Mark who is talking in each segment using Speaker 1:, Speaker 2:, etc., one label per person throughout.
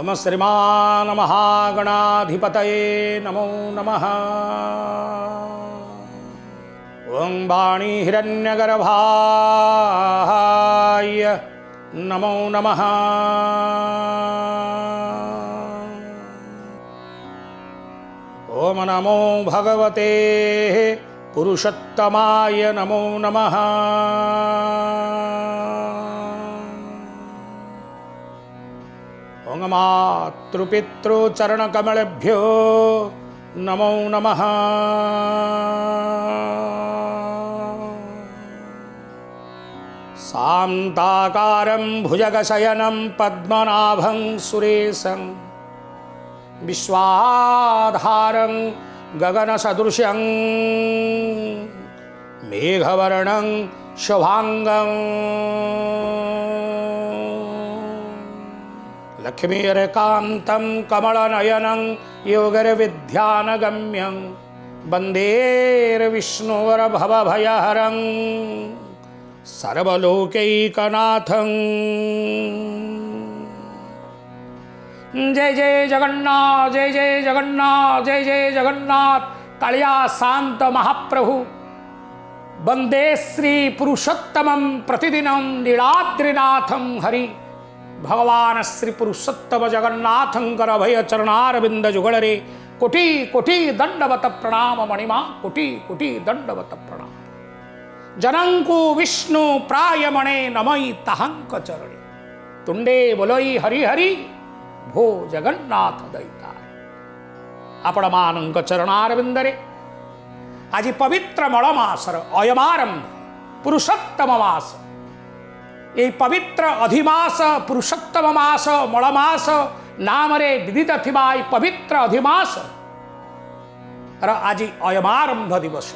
Speaker 1: ओम श्रीमान महागणाधिपतये नमो नमः। ओं वाणी हिरण्यगर्भाय नमो नमः। ओम नमो भगवते पुरुषोत्तमाय नमो नमः। ओं मातृपितृचरणकमलेभ्यो नमो नमः। शान्ताकारं भुजगशयनं पद्मनाभं सुरेशं विश्वाधारं गगनसदृशं मेघवर्णं शुभांगं लक्ष्मीर्कान्तं कमलनयनं योगिर्विद्यानगम्यं वन्देर्विष्णोर्भवभयहरं सर्वलोकैकनाथं। जय जय जगन्नाथ, जय जय जगन्नाथ, जय जय जगन्नाथ। कालिया शांत महाप्रभु वंदे श्री पुरुषोत्तमं प्रतिदिनं नीलाद्रिनाथं हरि। भगवान श्री पुरुषोत्तम जगन्नाथं कर अभय चरणारविंद जुगड़रे कोटि कोटि दंडवत प्रणाम मणिमा कोटि कोटि दंडवत प्रणाम। जनंकु विष्णु प्रायमणे नमई तहंक चरणे तुंडे बोलई हरि हरि भो जगन्नाथ दैता। आपण मानंक चरणारविंदरे आज पवित्र मलमासर अयमारंभ पुरुषोत्तम मास। ये पवित्र अधिमास पुरुषोत्तम मास मलमास नाम रे विदित थिबा पवित्र अधिमास आज अयमारंभ दिवस।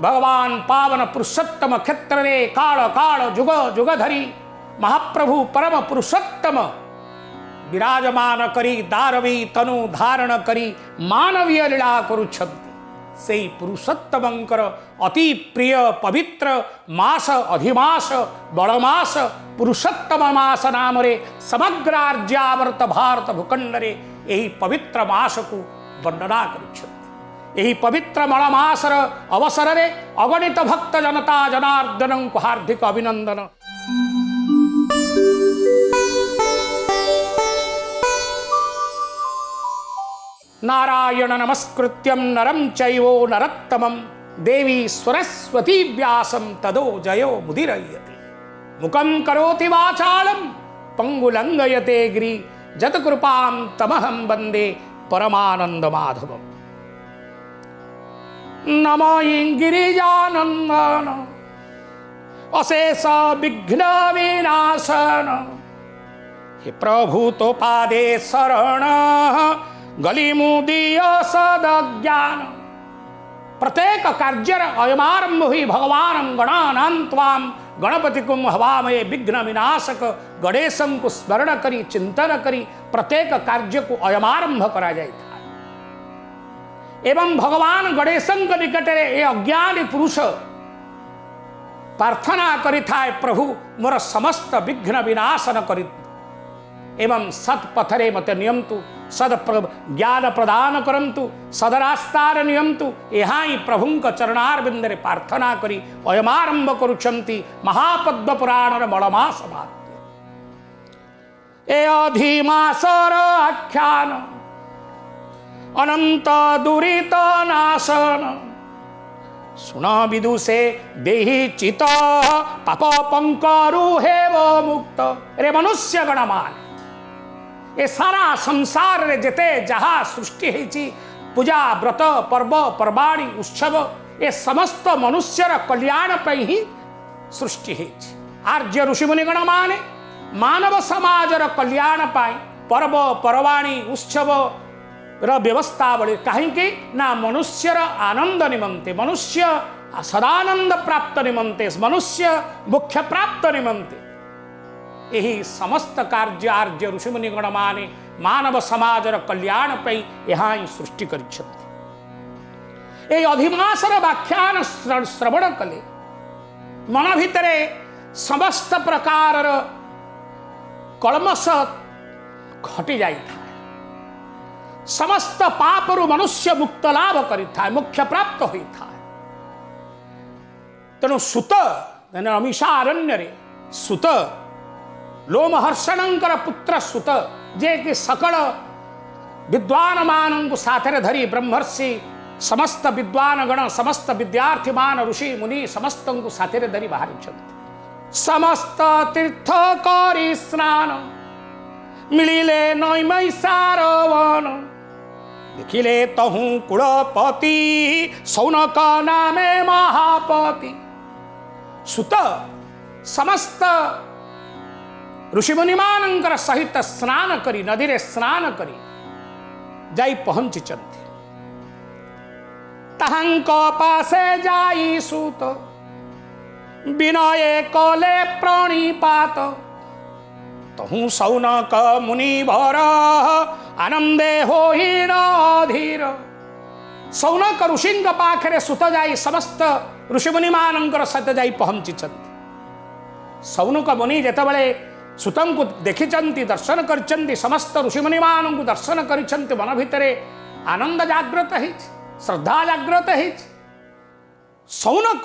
Speaker 1: भगवान पावन पुरुषोत्तम क्षेत्र रे काल काल जुग जुग धरी महाप्रभु परम पुरुषोत्तम विराजमान करी दारवी तनु धारण करी मानवीय लीला करुछन्ति। से पुरुषोत्तमंकर अति प्रिय पवित्र मास अधिमास बड़मास पुरुषोत्तम मास नाम रे समग्र आर्यावर्त भारत भूखंड रे यही पवित्र मास को वर्णना करुछन्ति। यही पवित्र मलमासर अवसर रे अगणित भक्त जनता जनार्दनं को हार्दिक अभिनंदन। नारायण नमस्कृत्यं नरं चैव नरोत्तमं देवी सरस्वती व्यासं तदो जयो मुदीरयते। मुखं करोति वाचालं पंगुलंघयते गिरि जतकृपां तमहं वन्दे परमानंद माधवम्। नमो गिरिजानंदन अशेष विघ्न विनाशन हे प्रभु तो पादे शरण गली मुदीय सदज्ञान। प्रत्येक कार्यर अयमारंभ हुई भगवान गणानां गणपति को हवामये विघ्न विनाशक गणेशं को स्मरण करी चिंतन करी प्रत्येक कार्य को अयमारंभ करा जाए। एवं भगवान गणेशं निकट ये अज्ञानी पुरुष प्रार्थना करि थाए प्रभु मोर समस्त विघ्न विनाशन करि एवं सत्पथरे मते नियंतु सद ज्ञान प्रदान करंतु सदरास्तार नियंतु। यहाँ ही प्रभुंक चरणारविंदरे प्रार्थना करी अयमारंभ करुछन्ति महापद्म पुराणर मलमास महात्म्य। ए अधिमासर आख्यान अनंत दुरित नाशन सुन विदुषे देहि चित पाप पंकरु हेव मुक्त। रे मनुष्य गणमान ए सारा संसार रे जेते जहा सृष्टि हेची पूजा व्रत पर्व पर्वाणी उत्सव ए समस्त मनुष्यर कल्याण पे ही सृष्टि हेची। आर्य ऋषिमुनि गण माने मानव समाजर कल्याण पाई पर्व पर्वाणी उत्सव व्यवस्थावली कहीं ना मनुष्यर आनंद निमंते मनुष्य सदानंद प्राप्त निमंते मनुष्य मुख्य प्राप्त निमंते यही समस्त कार्य आर्य ऋषिमुनिगण माने मानव समाजर कल्याण पे यहाँ ही सृष्टि करिछन्ति। ए अधिमासर व्याख्यान श्रवण कले मन भितरे समस्त प्रकार कलमश घटी जाए, समस्त पापरु मनुष्य मुक्त लाभ करिथा, मोक्ष प्राप्त होता है। तेणु सुत अमीषारण्य रे सुत लोमहर्षणंकर पुत्र सुत जे कि सकल विद्वान मान साथरे धरी ब्रह्मर्षि समस्त विद्वान गण समस्त विद्यार्थी मान ऋषि मुनि समस्त को साथरे धरी बाहरी समस्त तीर्थ करी स्नान मिलिले नैमय सारवन देखिले तहु कुलपति सौनक नामे महापति। सुत समस्त ऋषिमुनि मानंकर सहित स्नान करी नदी रे स्नान करी जाई पहुंची ताहांक पासे जाई सुत विनय कले प्रणिपात तहु सौनक मुनि भर आनंदे होई धीर। सौनक ऋषि पाखरे सुत जाई समस्त ऋषिमुनि मानंकर सहित जाई पहुंची। सौनक मुनि जेतबेले सुतं को देखिचंती दर्शन करचंती समस्त ऋषिमुनि मान को दर्शन करचंती मन भितरे आनंद जागृत है श्रद्धा जागृत है। सौनक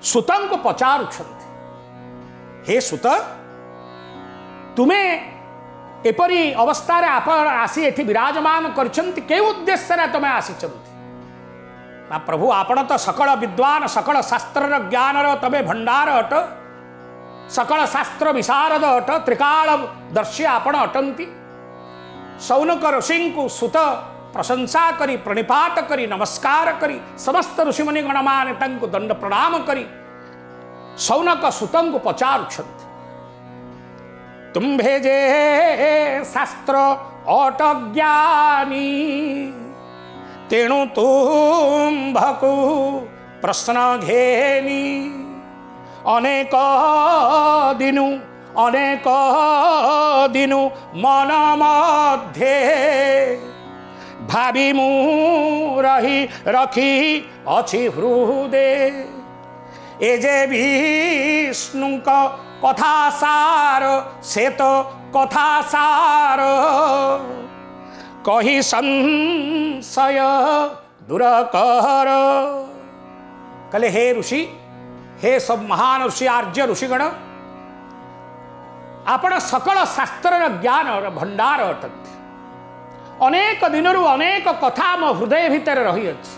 Speaker 1: सुतं को पचारुछंती हे सुत तुम्हें एपरी अवस्था रे आप आसी एठी विराजमान करचंती के उद्देश्य रे तुम्हें आसीचंती ना प्रभु आपण तो सकल विद्वान सकल शास्त्र ज्ञान रो तबे भंडार अट सकल शास्त्र विशारद अट त्रिकाल दर्शी आपण अटंती। सौनक ऋषि को सुत प्रशंसा करी प्रणिपात करी नमस्कार करी समस्त ऋषिमुनि गणमान तंकु दंड प्रणाम करी सौनक सुतं को पचारुछंती तुम्भे जे शास्त्र अट ज्ञानी तेणु तुम्भकु प्रश्न घेनी अनेक दिनु मन मध्य भावी मु रही रखी अछि हृदय ए जे विष्णु कथा सार से तो कथा सार कही संशय दूर कर। कले हे ऋषि हे सब महान ऋषि आर्य ऋषिगण आपण सकल शास्त्र ज्ञान भंडार अटंती। अनेक दिनरू अनेक कथा मो हृदय भितर रही अछि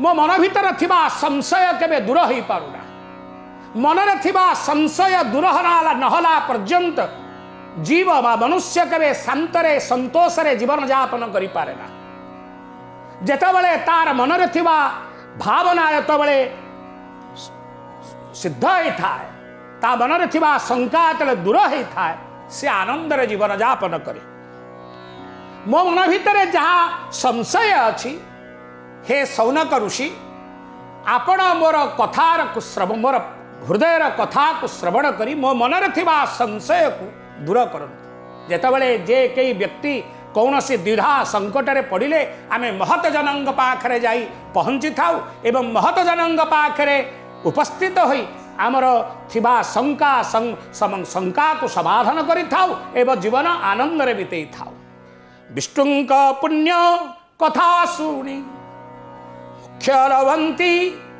Speaker 1: मो मन भितर थिबा संशय केबे दूर होई पारुना मनरे थिबा संशय दूर नहला पर्यंत जीव बा मनुष्य केबे शांतरे संतोषरे जीवन यापन करि पारेना। जेतबेले तार मनरे थिबा भावना जेतबेले सिद्ध होई थाए ता मनरे थिबा शंका तले दूर होई थाए से आनंदरे जीवन यापन करे। मो मन भितरे जहाँ संशय अछि हे सौनक ऋषि आपण मोर कथार श्रवण मोर हृदयर कथा को श्रवण करी मो मनरे थिबा संशय को दूर करंतु। जेतबेले जे कई व्यक्ति कौन से द्विधा संकट रे पड़िले आमे महत जनंग पाखरे जाई पहुंची थाउ एवं महत जनंग पाखरे उपस्थित होई आमर थिबा शंका को समाधान करि थाउ एवं जीवन आनंद रे बितेई थाउ। विष्णु का पुण्य कथा सुनी मुख्य लवंती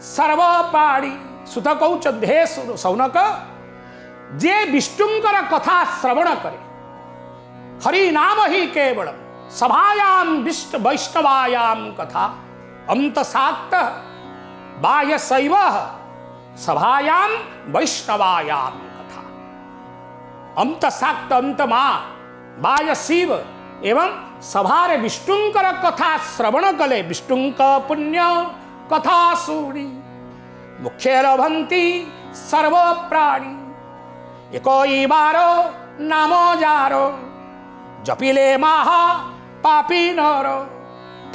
Speaker 1: सर्वपाणी। सुत कहउछन्ति हे सौनक जे विष्णुंकर कथा श्रवण करे हरि नाम ही केवल सभायाम विष्णु वैष्णवायाम कथा अंत साक्त बाह्य शैव सभायाम वैष्णवायाम कथा अंत साक्त अंत मा बाह्य शिव एवं सभारे विष्णुंकर कथा श्रवण कले विष्णुंक पुण्य कथा सुनी मुख्य लभंती सर्व प्राणी। एकोई बारो नाम जारो जपिले महा पापी नर।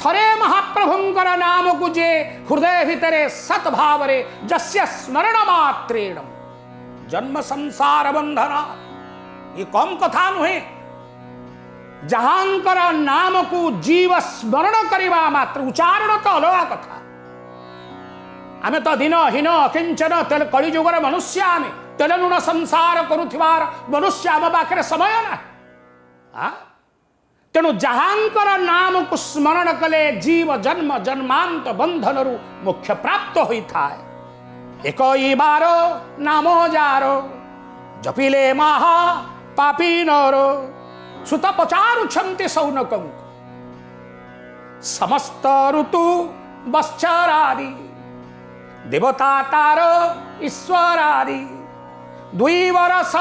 Speaker 1: थरे महाप्रभुंकर नाम को जे हृदय भितरे सत भावरे जस्य स्मरण मात्रेण जन्म संसार बंधना। ये कम कथा नुहे जहांकर नाम को जीव स्मरण करिवा मात्र उच्चारण तो अलगा कथा। आमे तो दिन हीन अकिंचन तेल कलिजुगर मनुष्य आमे तेल नुण संसार करुथिबार मनुष्य आम पाखरे समय ना तेणु जहांकर नाम को स्मरण कले जीव जन्म जन्मांत बंधन मोक्ष प्राप्त होता है। एक ही बार नाम जार जपिले महा पापी नर सुत पचारुछन्ति सौनक समस्त ऋतु बत्सरादि देवता तार ईश्वरादि 2 वर्ष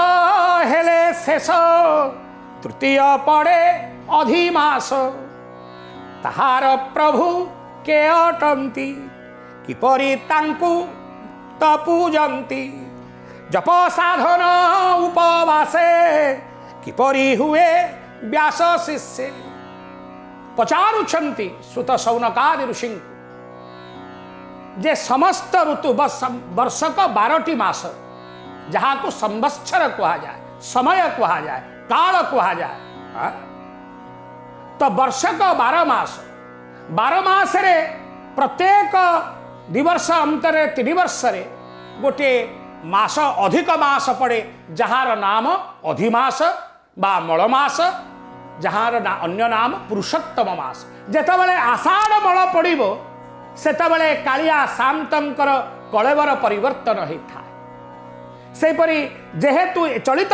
Speaker 1: हेले शेष तृतीय पड़े अधिमास ताहार प्रभु के अटंती किपरि तांकु तपूजंती जप साधन उपवासे किपरि हुए व्यास शिष्य पचारुछन्ति सुत सौनकादि ऋषि जे समस्त ऋतु वर्षक 12टी मास जहाँ को संवत्सर कहा जाए समय कहा जाए काल कहा जाए तो वर्षक 12 मास रे प्रत्येक दिवर्ष अंतरे 3 वर्ष रे गोटे मास अधिक मास पड़े जहार नाम अधिमास बा मलमास जहार अन्य नाम पुरुषोत्तम मास जेतबेले आषाढ़ मल पड़िबो सेतबेले कालिया शांतंकर कलेवर परिवर्तन होता है। सेपरी जेहेतु चलित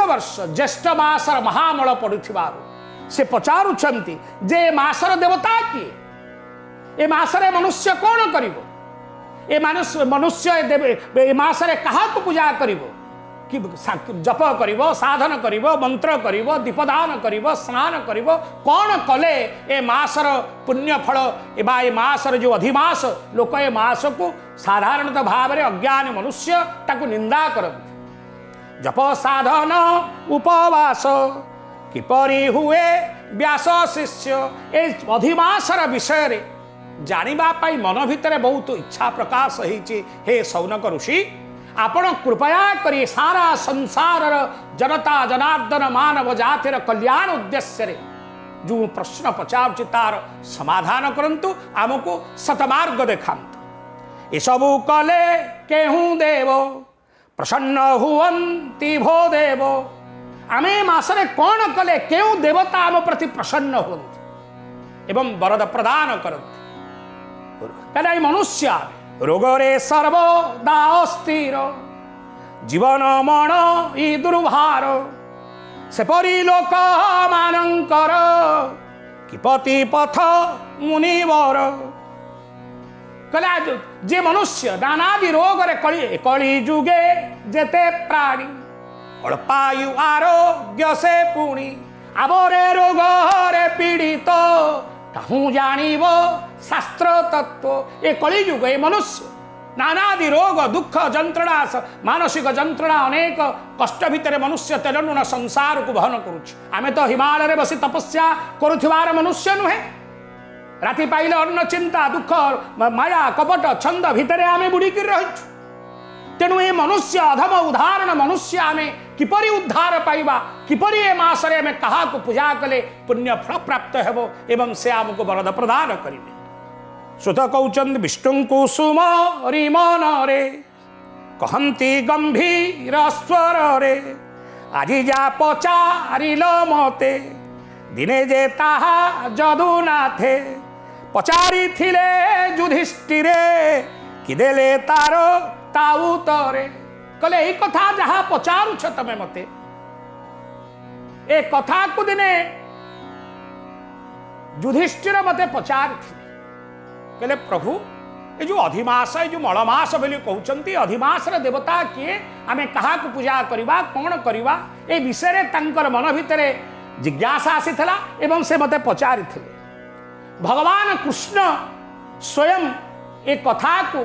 Speaker 1: वर्ष ज्येष्ठ मासर महामल पड़ुथिबारु से पचारुछन्ति जे मासर देवता किए ए मासरे मनुष्य कौन करिवो ए मनुष्य ए मासरे कहा को पूजा करिवो कि जप करिवो साधन करिवो मंत्र करिवो दीपदान करिवो स्नान करिवो कौन कले ए मासर पुण्य फल एबा ए मासर जो अधिमास लोक ए मास को साधारणतः भाव में अज्ञानी मनुष्य ताकू निंदा करते जप साधन उपवास किपरि हुए व्यास शिष्य ए अधिमासर विषय रे जानिबा पाई मन भितर बहुत इच्छा प्रकाश होइछि। हे सौनक ऋषि आपण कृपया करी सारा संसार जनता जनार्दन मानव जातिर कल्याण उद्देश्य रे जो प्रश्न पचारुछि तार समाधान करंतु आमको सतमार्ग देखांतु ए सबु कले केहू देव प्रसन्न हुवंती भो देव आमे मासरे कौन कले केहू देवता आम प्रति प्रसन्न हुवंती एवं वरद प्रदान करंती कदाई मनुष्य रोगरे सर्वदा अस्थिर जीवन मन ई दुर्भार सेपरी लोक मानंकर किपति पथ मुनिवर कला जे मनुष्य नानादि रोग रे कली जुगे जेते प्राणी अल्पायु आरोग्य से पुणी आबरे रोग रे पीड़ित कहूँ जानिब शास्त्र तत्व ए कलिजुग ए मनुष्य नानादि रोग दुख जंत्रणा मानसिक जंत्रणा अनेक कष्ट भितर मनुष्य तेलनुना संसार को वहन करुछि। आमे तो हिमालय रे बसी तपस्या करुथिबार मनुष्य नुहे राति पाइले अन्न चिंता दुख माया कपट छंद भितर आमे बुड़ीकी रहिछु। तेणु ए मनुष्य अधम उदाहरण मनुष्य आमे किपरि उद्धार पाइबा किपरि ए मासरे आमे कहा को पूजा कले पुण्य फल प्राप्त हेबो एवं से आमको वरद प्रदान करिवे। सुत कौचंद विष्णु कुसुम रिमन रे कहंती गंभीर स्वर रे आजी जा पचारिल मते दिने जे ताहा जदुनाथे पचारि थिले युधिष्ठिरे कि देले तारो ताउतरे कले ए कथा जहा पचारुछ तमे मते ए कथा को दिने युधिष्ठिर मते पचारि कहले प्रभु ये जो अधिमास ये जो मलमास बोली कहते अधिमास देवता किए आमे कहा को पूजा करवा कौन करवा ए विषय तांकर मन भितर जिज्ञासा आसीथिला एवं से मते पचारि भगवान कृष्ण स्वयं ए कथा को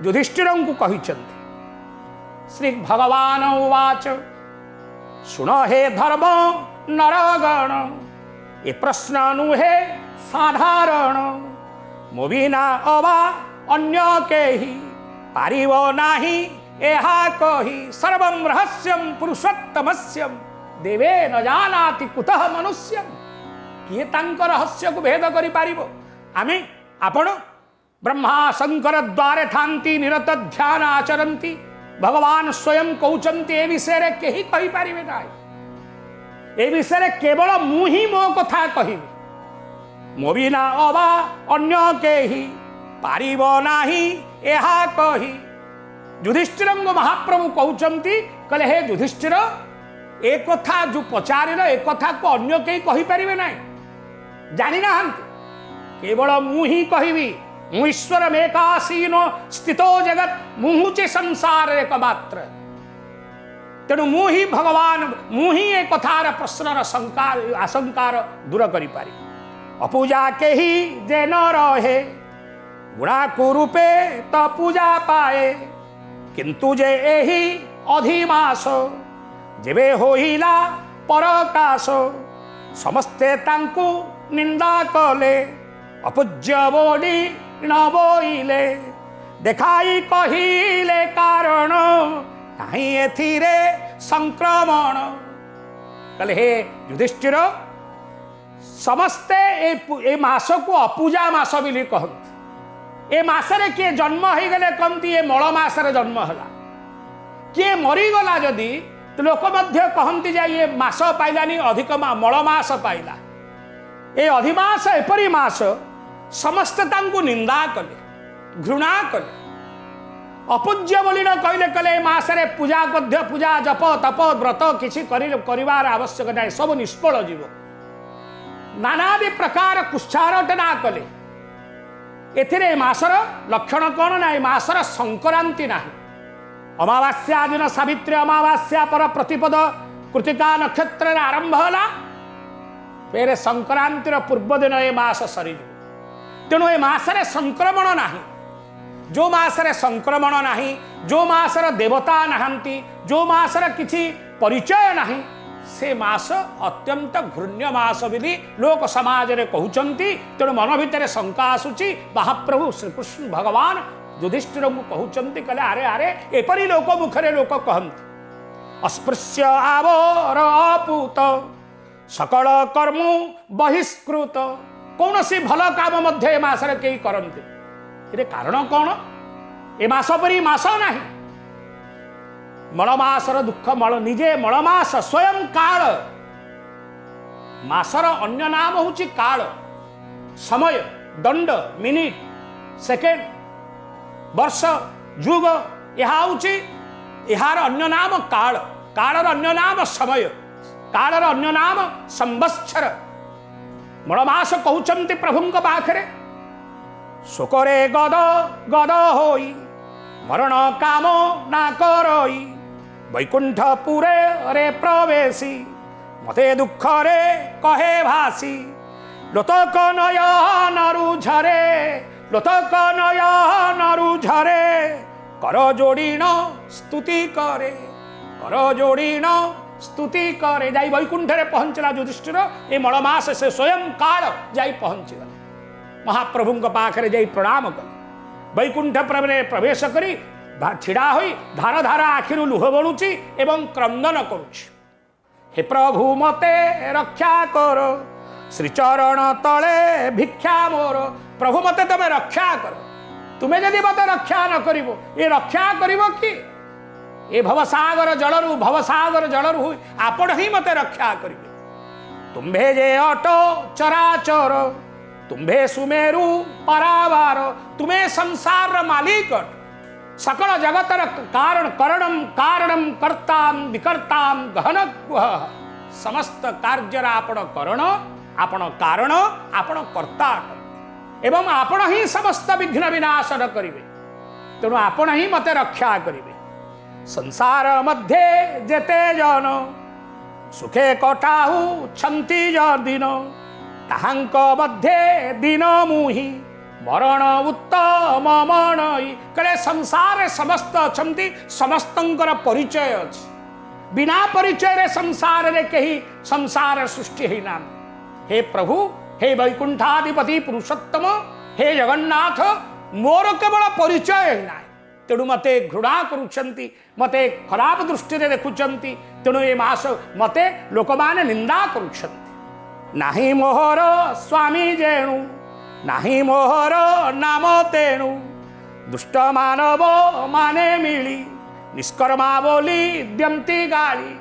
Speaker 1: युधिष्ठिर को कहिछन्ति। श्री भगवान उवाच सुन हे धर्म नरगण ए प्रश्न नुहे साधारण मो बिना अबा अन्य केहि पारिब नाही एहा कहि सर्वं रहस्यं पुरुषोत्तमस्यं देवे न जानाति कुतः मनुष्यं किए तांक रहस्य को भेद करि पारिबो आमे आपण ब्रह्मा शंकर द्वारे थांती निरत ध्यान आचरंती भगवान स्वयं कहउचंती ए विषय रे केहि कहि पारिबे नाही ए विषय केवल मु ही मो कथा कहबी मो बिना अबा अन्य केही पारिब नाही एहा कही। युधिष्ठिर महाप्रभु कहउचंती कहले हे युधिष्ठिर ए कथा जो पचारे ए कथा को अन्य केही कहि परिबे नाही जानि ना केवल मु ही कहबी मु ईश्वर मेकासीन स्थितो जगत मुहुचे संसार एक मात्र तेणु मु ही भगवान मु ही ए कथार प्रश्नर आशंकार दूर करि पारि। अपूजा के ही जे न रहे गुणाकु रूपे त पूजा पाए किंतु जे एही अधिमास जेबे होइला परकाश समस्ते तांकु निंदा कले अपूज्य बोली न बोइले देखाई कहिले कारण नहीं एथिरे संक्रमण। कहले हे युधिष्ठिर समस्ते ए मास को अपूजा मास बोली कहती ए मासरे किए जन्म हो गले कहती ए मल मासरे जन्म है किए मरीगला जदि तो लोक मध्य कहती जा ये मास पाइलानी अधिक मल मास पाइला ए अधिमास एपरी मास समस्ते तांकु निंदा कले घृणा कले अपूज्य बोली न कहले कले मासरे पूजा मध्य पूजा जप तप व्रत किसी करिवार आवश्यक नहीं सब निष्फल जीव नानादि प्रकार कुच्छारटना कले एथिरे मासर लक्षण कौन ना मासर संक्रांति ना अमावास्या दिन सावित्री अमावास्या पर प्रतिपद कृतिका नक्षत्र आरंभ होला फेर संक्रांतिर पूर्व दिन ए मास सरी तेणु ए मासरे संक्रमण नाही जो मासरे संक्रमण नाही जो मासर देवता नहांती जो मासर किछि परिचय नाही से मास अत्यंत घृण्य मास बोली लोक समाज रे कहउचंती। तेणु मन भितर शंका आसुची महाप्रभु श्रीकृष्ण भगवान युधिष्ठिर को कहउचंती कहले अरे अरे एपरी लोक मुखरे लोक कहंती अस्पृश्य आवोर अपूत सकल कर्म बहिष्कृत कौन सी भल काम मध्य ए मासरे केही करंती ये कारण कौन ए मास परी मास नाही मलमासर दुख मल निजे मलमास स्वयं काल मासर अन्य नाम होची काल समय दंड मिनिट सेकेंड वर्ष जुग यह होची यार अन्य नाम काल कालर अन्य नाम समय कालर अन्य नाम संवत्सर मलमास कहउचंती प्रभुंक पाखरे शोकरे गद गद होई मरण काम ना करई वैकुंठपुरे रे प्रवेशी मते दुख रे कहे भासी लोतक नयनरु झरे लोतक नयनरु झरे कर जोड़ीन स्तुति करे कर जोड़ीन स्तुति करे जाई वैकुंठ रे पहुंचला युधिष्ठिर ए मलमास से स्वयं काल जाई पहुंचला महाप्रभुंक पाखरे जाई प्रणाम कले वैकुंठ प्रवेश करी छिड़ा होई धार धार आखिरु लुह बलुची एवं क्रंदन करुछि हे प्रभु मते रक्षा कर श्रीचरण तले भिक्षा मोर प्रभु मते तमे रक्षा कर तुम्हें जदि मते रक्षा न करिवो ए रक्षा करिवो कि ए भवसागर जलरु आपण ही मते रक्षा करिवे तुम्भे जे अटो चराचर तुम्भे सुमेरु परावार तुम्हें संसार मालिक सकल जगतर कारण करणम कारणम कर्ताम विकर्ताम गहन समस्त कार्यर आपण करण आपण कारण आपण कर्ता एवं आपण ही समस्त विघ्न विनाशन करिवे तेणु आपण ही मते रक्षा करिवे संसार मध्ये जेते जन सुखे कटाहु छंती दिन ताहांक मध्ये दिन मुही मरण उत्तम मणई कले संसार समस्त अछंती समस्तंकर परिचय अछि बिना परिचय रे संसार रे कही संसार सृष्टि ही नाम हे प्रभु हे वैकुंठाधिपति पुरुषोत्तम हे जगन्नाथ मोर केवल परिचय ही ना तेणु मते घृणा करुछंती मते खराब दृष्टि रे देखुछंती तेणु ए मास मते लोक माने निंदा करुछंती नाही मोहर स्वामी जेणु नाही मोहर नाम तेणु दुष्ट मानव माने मिली निष्कर्मा बोली द्यंती गाली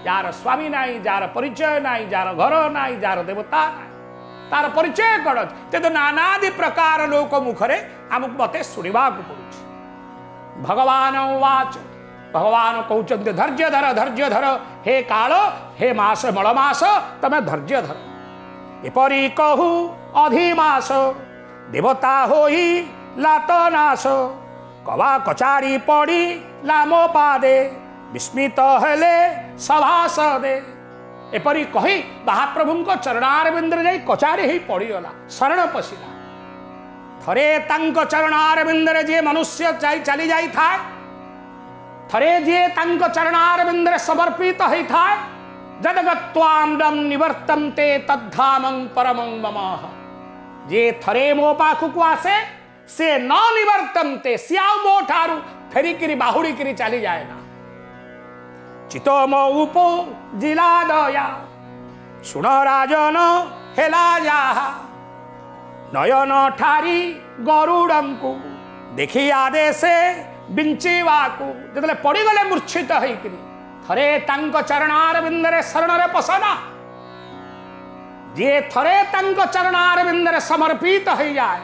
Speaker 1: जार स्वामी नाई, जार परिचय नाई, जार घर नाई, जार देवता नाई, तार परिचय कौन अच्छे तो नानादि प्रकार लोक मुखरे आमको मत शुणा पड़ुଛି। भगवान उवाच, भगवान कहते धैर्य धर हे काल हे मास मलमास तमें धैर्य धर। एपरी कहू अधिमास देवता होई लात नाश, कवा कचारी पड़ी लामो पादे विस्मित हेले सभासदे। एपरी कही महाप्रभु चरणारविंद्र जाई कचारी ही पड़ीगला, शरण पशिला। थरे तांको चरणारविंद्र जे मनुष्य चली जाई था, थरे जे तांको चरणारविंद्र समर्पित होई था, जदगत्वामदम निवर्तन्ते तद्धामं परमं मम। जे थरे मो पाखु आसे से न निवर्तन्ते, सियाओ मो ठारू फेरिकिरी बाहुड़ीकिरी चली जाए ना। चितो मो उपो जिला दया सुन राजन हेला जाहा, नयन ठारी गरुड़ंकु देखी आदेशे बिंचीवाकु। जतले पड़ीगले मूर्छित होइकिरी थरे तांको चरणारविंदरे शरणरे पसना। जे थरे तांको चरणारविंदरे समर्पित हो जाए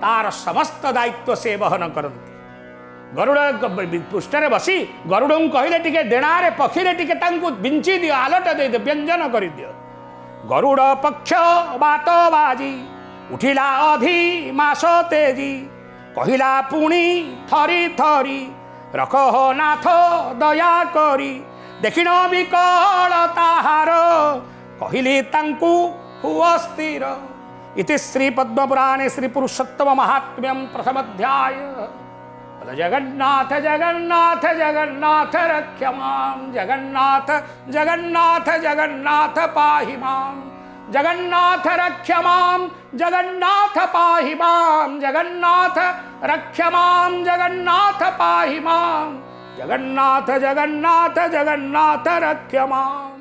Speaker 1: तार समस्त दायित्व से वहन करती। गरुड़ पृष्ठरे बसी गरुड़ कहले टिके डेणारे पक्षीरे टिके तांकु बिंची दियो, आलट दे दियो, व्यंजन कर दियो। गरुड़ पक्ष बात बाजी उठिला अधि मास तेजी, कहिला पुणी थरी थरी रख हो नाथ दया करी। देखिन विकल ताहार कहिली तांकु हुआ स्थिर। इति श्री पद्मपुराणे श्री पुरुषोत्तम महात्म्यम प्रथम अध्याय। जगन्नाथ जगन्नाथ जगन्नाथ रक्ष मां, जगन्नाथ जगन्नाथ जगन्नाथ पाहि मां, जगन्नाथ रक्ष मां, जगन्नाथ पाहि मां, जगन्नाथ रक्ष मां, जगन्नाथ पाहि मां, जगन्नाथ जगन्नाथ जगन्नाथ रक्ष मां।